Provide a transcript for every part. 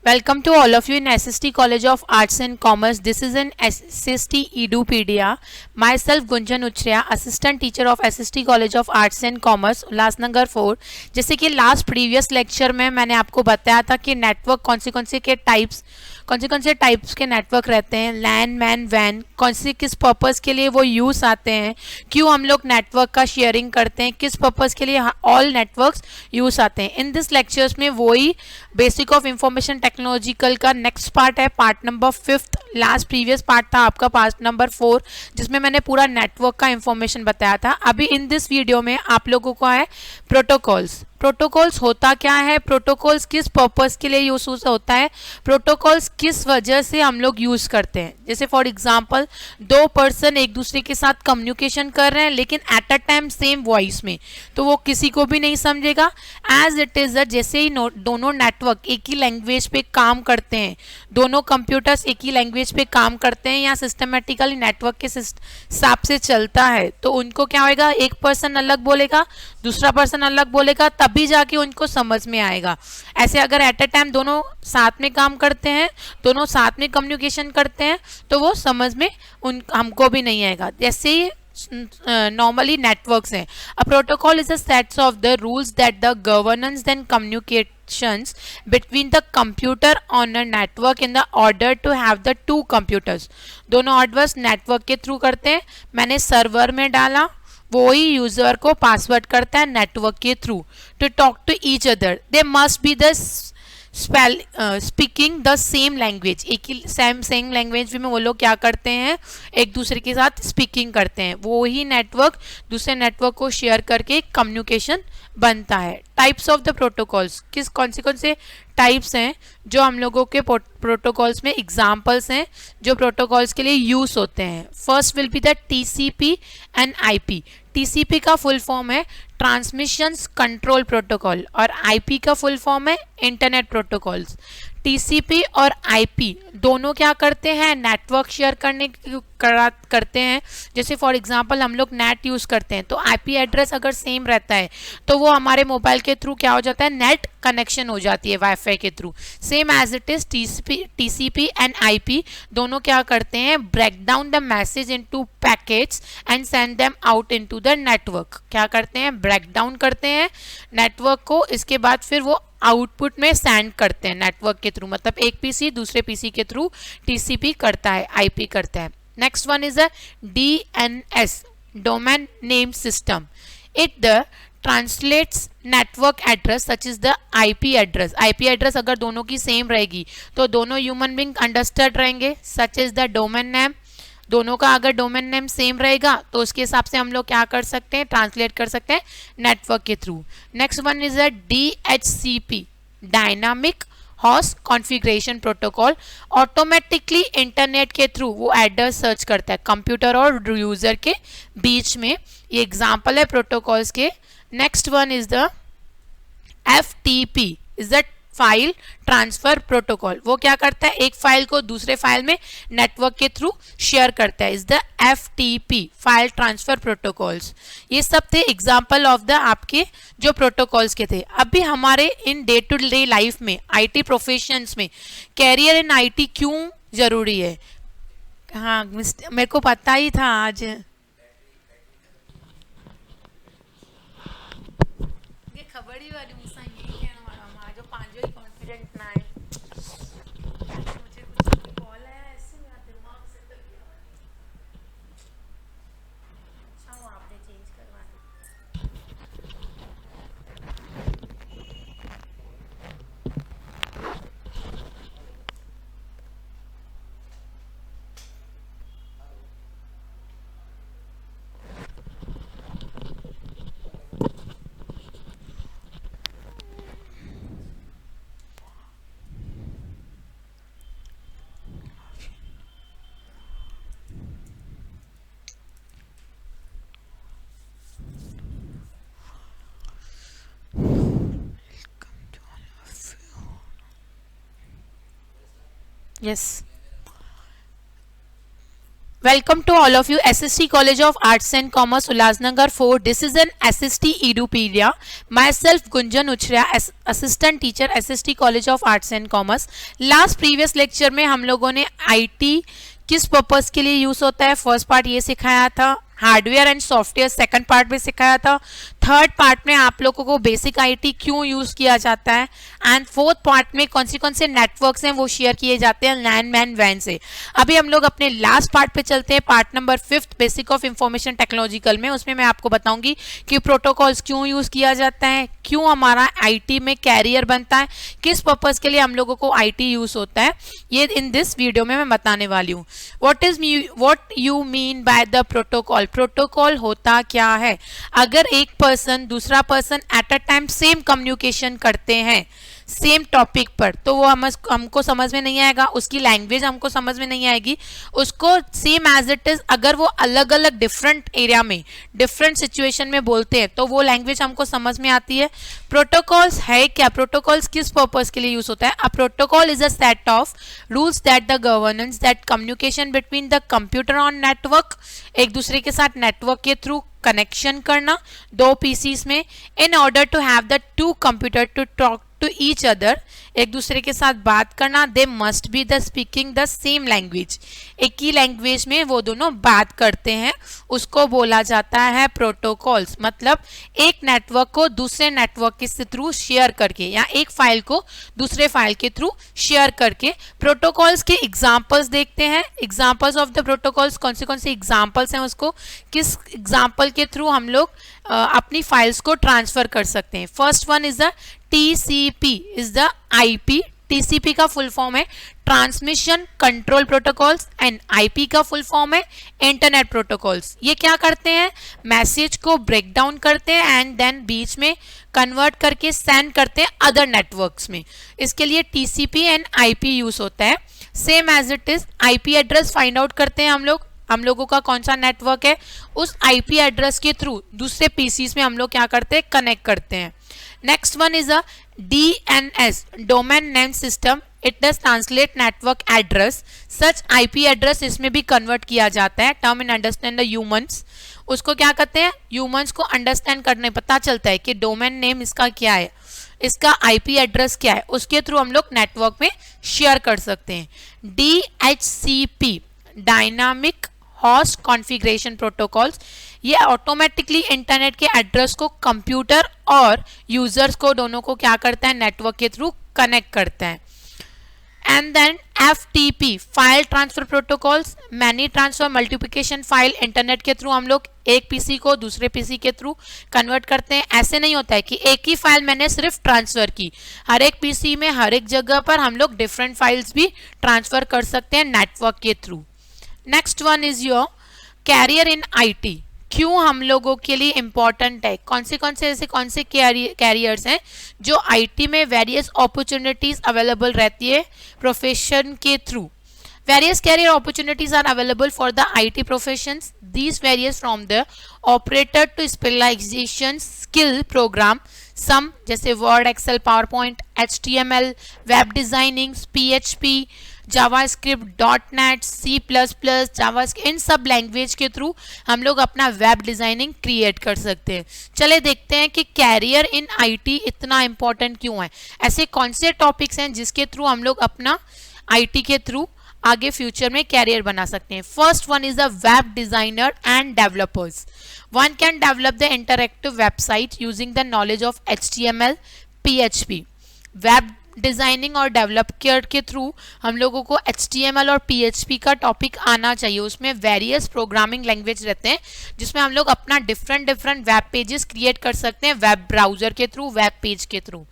Welcome to all of you in SST College of Arts and Commerce. This is an SST Edupedia. Myself Gunjan Uchria, Assistant Teacher of SST College of Arts and Commerce, Ulhasnagar 4। जैसे कि last previous lecture में मैंने आपको बताया था कि network कौन से टाइप्स के नेटवर्क रहते हैं, लैन मैन वैन, कौन से किस पर्पज़ के लिए वो यूज़ आते हैं, क्यों हम लोग नेटवर्क का शेयरिंग करते हैं, किस पर्पज़ के लिए ऑल नेटवर्क्स यूज़ आते हैं। इन दिस लेक्चर्स में वही बेसिक ऑफ इंफॉर्मेशन टेक्नोलॉजिकल का नेक्स्ट पार्ट है, part number 5। Last previous part था आपका पार्ट नंबर 4, जिसमें मैंने पूरा नेटवर्क का इंफॉर्मेशन बताया था। अभी इन दिस वीडियो में आप लोगों को है प्रोटोकॉल्स होता क्या है, प्रोटोकॉल्स किस पर्पस के लिए यूज होता है, प्रोटोकॉल्स किस वजह से हम लोग यूज करते हैं। जैसे फॉर एग्जांपल दो पर्सन एक दूसरे के साथ कम्युनिकेशन कर रहे हैं लेकिन at a time same voice में, तो वो किसी को भी नहीं समझेगा। एज इट इज जैसे ही दोनों नेटवर्क एक ही लैंग्वेज पे काम करते हैं, दोनों कंप्यूटर्स एक ही लैंग्वेज पे काम करते हैं या सिस्टमेटिकली नेटवर्क के हिसाब से चलता है, तो उनको क्या होएगा, एक पर्सन अलग बोलेगा, दूसरा पर्सन अलग बोलेगा, तभी जाके उनको समझ में आएगा। ऐसे अगर एट अ टाइम दोनों साथ में काम करते हैं, दोनों साथ में कम्युनिकेशन करते हैं, तो वो समझ में हमको भी नहीं आएगा। जैसे ही normally networks हैं, a protocol is a set of the rules that the governance then communications between the computer on a network in the order to have the two computers। दोनों ऑर्डर्स नेटवर्क के through करते हैं। मैंने server में डाला, वो ही user को password करता है नेटवर्क के through to talk to each other. They must be the speaking the same language, एक ही सेम लैंग्वेज में वो लोग क्या करते हैं, एक दूसरे के साथ स्पीकिंग करते हैं। वो ही नेटवर्क दूसरे नेटवर्क को शेयर करके कम्युनिकेशन बनता है। टाइप्स ऑफ द प्रोटोकॉल्स, कौन से टाइप्स हैं जो हम लोगों के प्रोटोकॉल्स में एग्जाम्पल्स हैं जो प्रोटोकॉल्स के लिए यूज होते हैं। First will be the TCP and IP। TCP का फुल फॉर्म है ट्रांसमिशंस कंट्रोल प्रोटोकॉल और IP का फुल फॉर्म है इंटरनेट प्रोटोकॉल्स। TCP और IP दोनों क्या करते हैं, नेटवर्क शेयर करते हैं। जैसे फॉर एग्जांपल हम लोग नेट यूज़ करते हैं, तो IP एड्रेस अगर सेम रहता है तो वो हमारे मोबाइल के थ्रू क्या हो जाता है, नेट कनेक्शन हो जाती है वाईफाई के through. Same as it is TCP and IP दोनों क्या करते हैं, break down the message into packets and send them out into the network. क्या करते हैं, ब्रेक डाउन करते हैं नेटवर्क को, इसके बाद फिर वो आउटपुट में सेंड करते हैं नेटवर्क के थ्रू। मतलब एक पीसी दूसरे पीसी के थ्रू TCP करता है, IP करता है। Next one is a DNS, domain name system. It translates network address such is the IP address. IP address अगर दोनों की सेम रहेगी तो दोनों ह्यूमन बींग अंडरस्टैंड रहेंगे, such is the domain name. दोनों का अगर डोमेन नेम सेम रहेगा तो उसके हिसाब से हम लोग क्या कर सकते हैं, ट्रांसलेट कर सकते हैं नेटवर्क के through. Next one is a DHCP, dynamic host configuration protocol. Automatically internet के थ्रू वो एड्रेस सर्च करता है कंप्यूटर और यूजर के बीच में। ये एग्जांपल है प्रोटोकॉल्स के। Next one is the FTP, is the file transfer protocol. वो क्या करता है, एक फाइल को दूसरे फाइल में नेटवर्क के थ्रू शेयर करता है, is the FTP, file transfer protocols. ये सब थे एग्जांपल ऑफ द आपके जो प्रोटोकॉल्स के थे। अभी हमारे in day to day life में IT प्रोफेशंस में कैरियर इन IT क्यों जरूरी है। हाँ मेरे को पता ही था आज खबर ही वाली मुझसे यही कहना वाला हूँ, आज पांचों ही कॉन्फिडेंट ना है। मुझे कुछ कॉल आया ऐसे मेरा दिमाग से कर गया। अच्छा वो आपने चेंज करवा दी। Yes Welcome to all of you. SST College of Arts and Commerce, Ulhasnagar 4. This is an SST Edupedia. Myself, Gunjan Uchria, Assistant Teacher, SST College of Arts and Commerce. Last previous lecture में हम लोगों ने IT किस purpose के लिए use होता है first part ये सिखाया था, hardware and software second part में सिखाया था, थर्ड पार्ट में आप लोगों को बेसिक आईटी क्यों यूज किया जाता है, एंड फोर्थ पार्ट में कौन से नेटवर्क्स हैं वो शेयर किए जाते हैं लैन मैन वैन से। अभी हम लोग अपने लास्ट पार्ट पे चलते हैं, part number 5 basic of information technological में। उसमें मैं आपको बताऊंगी कि प्रोटोकॉल्स क्यों यूज किया जाता है, क्यों हमारा आईटी में कैरियर बनता है, किस पर्पज के लिए हम लोगों को आईटी यूज होता है, ये इन दिस वीडियो में मैं बताने वाली हूँ। What you mean by the protocol. Protocol होता क्या है? अगर एक पर्सन दूसरा person at a time same communication करते हैं सेम टॉपिक पर, तो वो हमको समझ में नहीं आएगा, उसकी लैंग्वेज हमको समझ में नहीं आएगी। उसको सेम एज इट इज अगर वो अलग अलग डिफरेंट एरिया में डिफरेंट सिचुएशन में बोलते हैं तो वो लैंग्वेज हमको समझ में आती है। प्रोटोकॉल्स है क्या? प्रोटोकॉल्स किस पर्पज के लिए यूज होता है? A protocol is a set of rules that the governance that communication between the computer on network, एक दूसरे के साथ नेटवर्क के थ्रू कनेक्शन करना दो पीसीस में, in order to have the two computer to talk to each other, एक दूसरे के साथ बात करना। They must be the speaking the same language, एक ही लैंग्वेज में वो दोनों बात करते हैं, उसको बोला जाता है प्रोटोकॉल्स। मतलब एक नेटवर्क को दूसरे नेटवर्क के थ्रू शेयर करके या एक फाइल को दूसरे फाइल के थ्रू शेयर करके। प्रोटोकॉल्स के एग्जांपल्स देखते हैं, एग्जांपल्स ऑफ द प्रोटोकॉल्स कौन से एग्जांपल्स हैं, उसको किस एग्जांपल के थ्रू हम लोग अपनी फाइल्स को ट्रांसफर कर सकते हैं। First one is the TCP is the IP। TCP का फुल फॉर्म है transmission control protocols and IP का फुल फॉर्म है इंटरनेट प्रोटोकॉल्स। ये क्या करते हैं? मैसेज को ब्रेक डाउन करते हैं एंड देन बीच में कन्वर्ट करके सेंड करते हैं अदर नेटवर्क्स में। इसके लिए TCP एंड IP यूज होता है। Same as it is IP address find out करते हैं हम लोगों का कौन सा नेटवर्क है, उस IP एड्रेस के थ्रू दूसरे PCs में हम लोग क्या करते हैं? कनेक्ट करते हैं। Next one is a DNS, Domain Name System. It does translate network address. Such IP address इसमें भी convert किया जाता है। Term and understand the humans. उसको क्या कहते हैं? Humans को understand करने पता चलता है कि domain name इसका क्या है, इसका IP एड्रेस क्या है, उसके थ्रू हम लोग नेटवर्क में शेयर कर सकते हैं। DHCP, dynamic host configuration protocols, ये ऑटोमेटिकली इंटरनेट के एड्रेस को कंप्यूटर और यूजर्स को दोनों को क्या करता है? नेटवर्क के थ्रू कनेक्ट करता है। And then FTP, file transfer protocols, many transfer multiplication file, internet के थ्रू हम लोग एक पीसी को दूसरे पीसी के थ्रू कन्वर्ट करते हैं। ऐसे नहीं होता है कि एक ही फाइल मैंने सिर्फ ट्रांसफर की, हर एक पीसी में हर एक जगह पर हम लोग डिफरेंट फाइल्स भी ट्रांसफर कर सकते हैं नेटवर्क के through. Next one is your career in IT। क्यों हम लोगों के लिए इंपॉर्टेंट है? कौन से कैरियर्स हैं जो IT में वेरियस अपॉर्चुनिटीज अवेलेबल रहती है प्रोफेशन के through. Various career opportunities are available for the IT professions. These varies from the operator to specialization skill program. Some जैसे Word, Excel, PowerPoint, HTML, Web Designing, PHP, JavaScript, .NET, C++, JavaScript, इन सब language के through हम लोग अपना web designing create कर सकते हैं। चले देखते हैं कि कैरियर इन IT इतना इम्पोर्टेंट क्यों है। ऐसे कौन से टॉपिक्स हैं जिसके थ्रू हम लोग अपना IT के थ्रू आगे फ्यूचर में कैरियर बना सकते हैं। First one is the web designer and developers. One can develop the interactive website using the knowledge of HTML, PHP। Web designing और डेवलपर के थ्रू हम लोगों को HTML और PHP का टॉपिक आना चाहिए। उसमें वेरियस प्रोग्रामिंग लैंग्वेज रहते हैं जिसमें हम लोग अपना डिफरेंट वेब पेजेस क्रिएट कर सकते हैं वेब ब्राउजर के थ्रू, वेब पेज के through.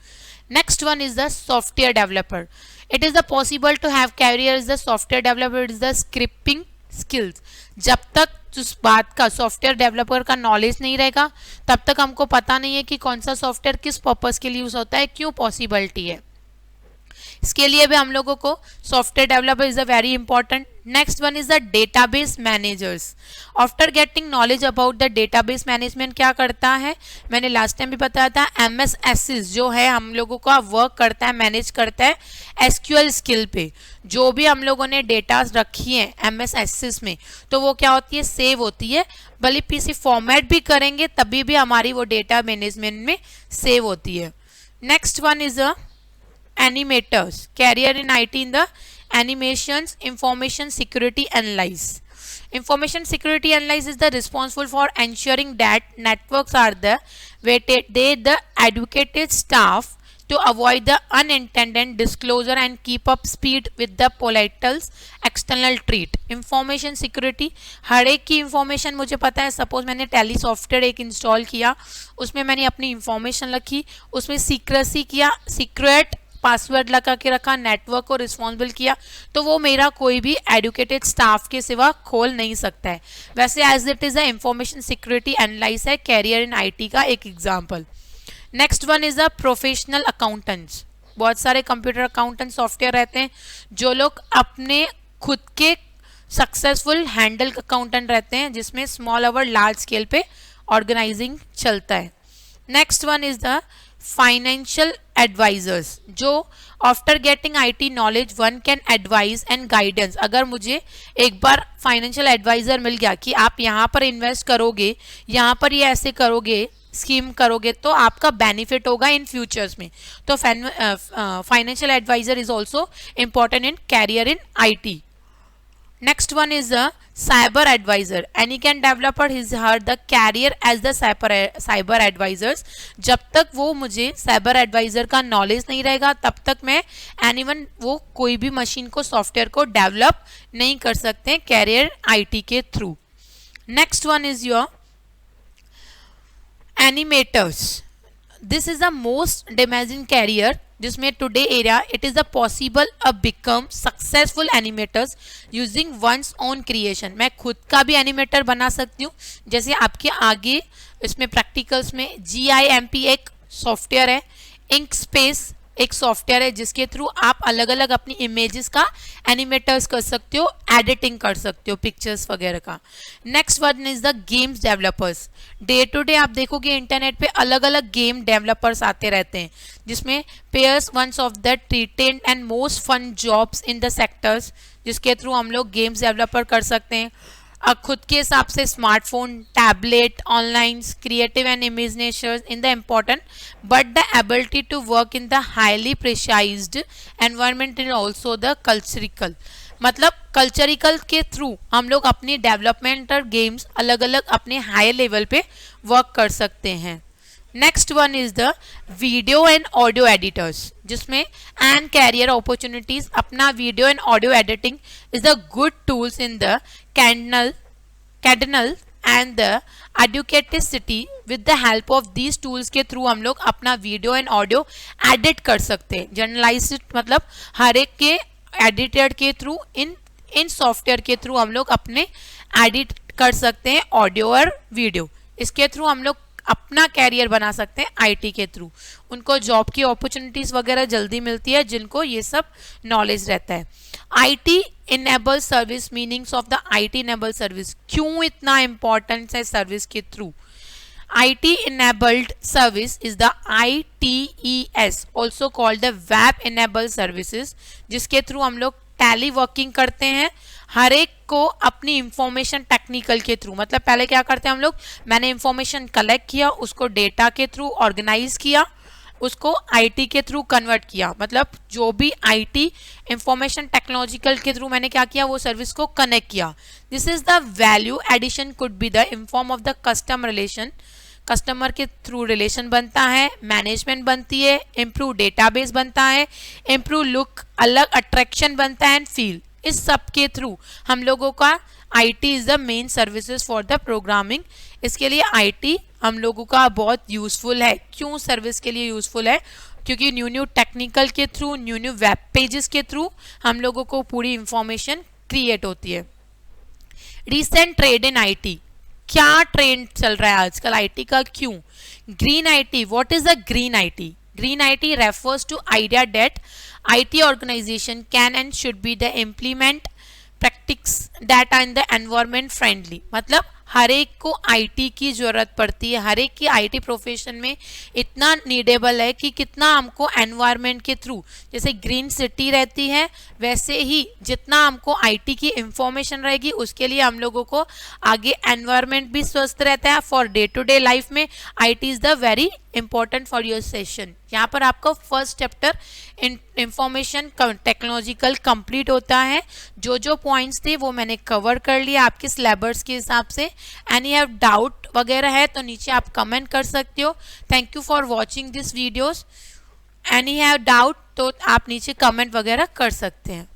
Next one is the software developer. It is the possible to have career as the software developer. It is the scripting skills. जब तक उस बात का सॉफ्टवेयर डेवलपर का नॉलेज नहीं रहेगा तब तक हमको पता नहीं है कि कौन सा सॉफ्टवेयर किस पर्पस के लिए यूज होता है, क्यों पॉसिबिलिटी है। इसके लिए भी हम लोगों को software developer is a very important. Next one is the database managers. After getting knowledge about the database management क्या करता है, मैंने लास्ट टाइम भी बताया था, एमएस एसिस जो है हम लोगों का वर्क करता है, मैनेज करता है एसक्यूएल स्किल पे. जो भी हम लोगों ने डेटा रखी है एमएस एसिस में तो वो क्या होती है, सेव होती है. भले पीसी फॉर्मेट भी करेंगे तभी भी हमारी वो डेटा मैनेजमेंट में सेव होती है. Next one is a animators career in IT in the animations information security analysis. Information security analysis is the responsible for ensuring that networks are the educated staff to avoid the unintended disclosure and keep up speed with the politals external treat. Information security हर एक की information मुझे पता है. Suppose मैंने tally software एक install किया, उसमें मैंने अपनी इंफॉर्मेशन रखी, उसमें सीक्रेसी किया, सीक्रेट पासवर्ड लगा के रखा, नेटवर्क को रिस्पॉन्सिबल किया, तो वो मेरा कोई भी एडुकेटेड स्टाफ के सिवा खोल नहीं सकता है. वैसे as it is a information security analysis है कैरियर इन आईटी का एक example. Next one is a professional accountants. बहुत सारे कंप्यूटर अकाउंटेंट सॉफ्टवेयर रहते हैं जो लोग अपने खुद के सक्सेसफुल हैंडल अकाउंटेंट रहते हैं जिसमें स्मॉल और लार्ज स्केल पे ऑर्गेनाइजिंग चलता है. Next one is the financial advisors जो after getting IT knowledge one can advise and guidance. अगर मुझे एक बार फाइनेंशियल एडवाइजर मिल गया कि आप यहाँ पर इन्वेस्ट करोगे, यहाँ पर ये ऐसे करोगे, स्कीम करोगे तो आपका बेनिफिट होगा इन फ्यूचर्स में, तो financial advisor is also important in career in IT. Next one is a cyber advisor. Any can developer his her the career as the cyber advisors. जब तक वो मुझे cyber advisor का knowledge नहीं रहेगा तब तक मैं anyone वो कोई भी मशीन को सॉफ्टवेयर को डेवलप नहीं कर सकते कैरियर आईटी के through. Next one is your animators. This is the most damaging career जिसमें today area it is the possible a become successful animators using one's own creation. मैं खुद का भी एनिमेटर बना सकती हूँ. जैसे आपके आगे इसमें प्रैक्टिकल्स में GIMP एक सॉफ्टवेयर है, इंक स्पेस एक सॉफ्टवेयर है जिसके थ्रू आप अलग अलग अपनी इमेजेस का एनिमेटर्स कर सकते हो, एडिटिंग कर सकते हो पिक्चर्स वगैरह का. Next one is the games developers. Day to day आप देखोगे इंटरनेट पे अलग अलग गेम डेवलपर्स आते रहते हैं जिसमें pairs ones of the treated and most fun jobs in the sectors जिसके थ्रू हम लोग गेम्स डेवलपर कर सकते हैं. खुद के हिसाब से smartphone, tablet, online, creative and imagination in the important but the ability to work in the highly precised environment is also the cultural. मतलब कल्चरिकल के थ्रू हम लोग अपनी डेवलपमेंटल गेम्स अलग अलग अपने हाई लेवल पे वर्क कर सकते हैं. Next one is the video and audio editors जिसमें एंड कैरियर अपॉर्चुनिटीज. अपना video and audio editing is the good tools in the cardinal and the educativity. With the help of these tools के through हम लोग अपना video and audio edit कर सकते हैं. Generalized मतलब हर एक के एडिटर के थ्रू इन सॉफ्टवेयर के थ्रू हम लोग अपने एडिट कर सकते हैं ऑडियो और वीडियो. इसके थ्रू हम लोग अपना कैरियर बना सकते हैं आईटी के थ्रू. उनको जॉब की अपॉर्चुनिटीज वगैरह जल्दी मिलती है जिनको ये सब नॉलेज रहता है. IT enable service, meanings of the IT enable service. क्यों इतना इंपॉर्टेंस है सर्विस के through? IT enabled service is the ITES also called the web enabled services जिसके थ्रू हम लोग टैली वर्किंग करते हैं हर एक को अपनी इंफॉर्मेशन टेक्निकल के थ्रू. मतलब पहले क्या करते हैं हम लोग, मैंने इंफॉर्मेशन कलेक्ट किया, उसको डेटा के थ्रू ऑर्गेनाइज किया, उसको आईटी के थ्रू कन्वर्ट किया. मतलब जो भी आईटी इंफॉर्मेशन टेक्नोलॉजिकल के थ्रू मैंने क्या किया, वो सर्विस को कनेक्ट किया. This is the value addition could be the in form of the custom relation. Customer के थ्रू रिलेशन बनता है, मैनेजमेंट बनती है, इम्प्रूव डेटाबेस बनता है, इम्प्रूव लुक, अलग अट्रैक्शन बनता है एंड फील. इस सब के थ्रू हम लोगों का IT is the main services for the programming. इसके लिए आईटी हम लोगों का बहुत यूजफुल है. क्यों सर्विस के लिए यूजफुल है? क्योंकि न्यू टेक्निकल के थ्रू, न्यू वेब पेजेस के थ्रू हम लोगों को पूरी इंफॉर्मेशन क्रिएट होती है. Recent trade in IT. क्या ट्रेंड चल रहा है आजकल आईटी का? क्यों green IT? What is the green IT? Green IT refers to idea that IT organization can and should be the implement practice that are in the environment friendly। मतलब हर एक को आईटी की ज़रूरत पड़ती है, हर एक की आईटी प्रोफेशन में इतना नीडेबल है कि कितना हमको एनवायरनमेंट के थ्रू, जैसे ग्रीन सिटी रहती है वैसे ही जितना हमको आईटी की इंफॉर्मेशन रहेगी उसके लिए हम लोगों को आगे एनवायरनमेंट भी स्वस्थ रहता है। For day to day life में IT is the very important for your session. यहाँ पर आपका first chapter information technological complete होता है। जो जो पॉइंट्स थे वो मैंने कवर कर लिया आपके सिलेबस के हिसाब से। एनी हैव डाउट वगैरह है तो नीचे आप कमेंट कर सकते हो। Thank you for watching this videos. Any have doubt तो आप नीचे कमेंट वगैरह कर सकते हैं।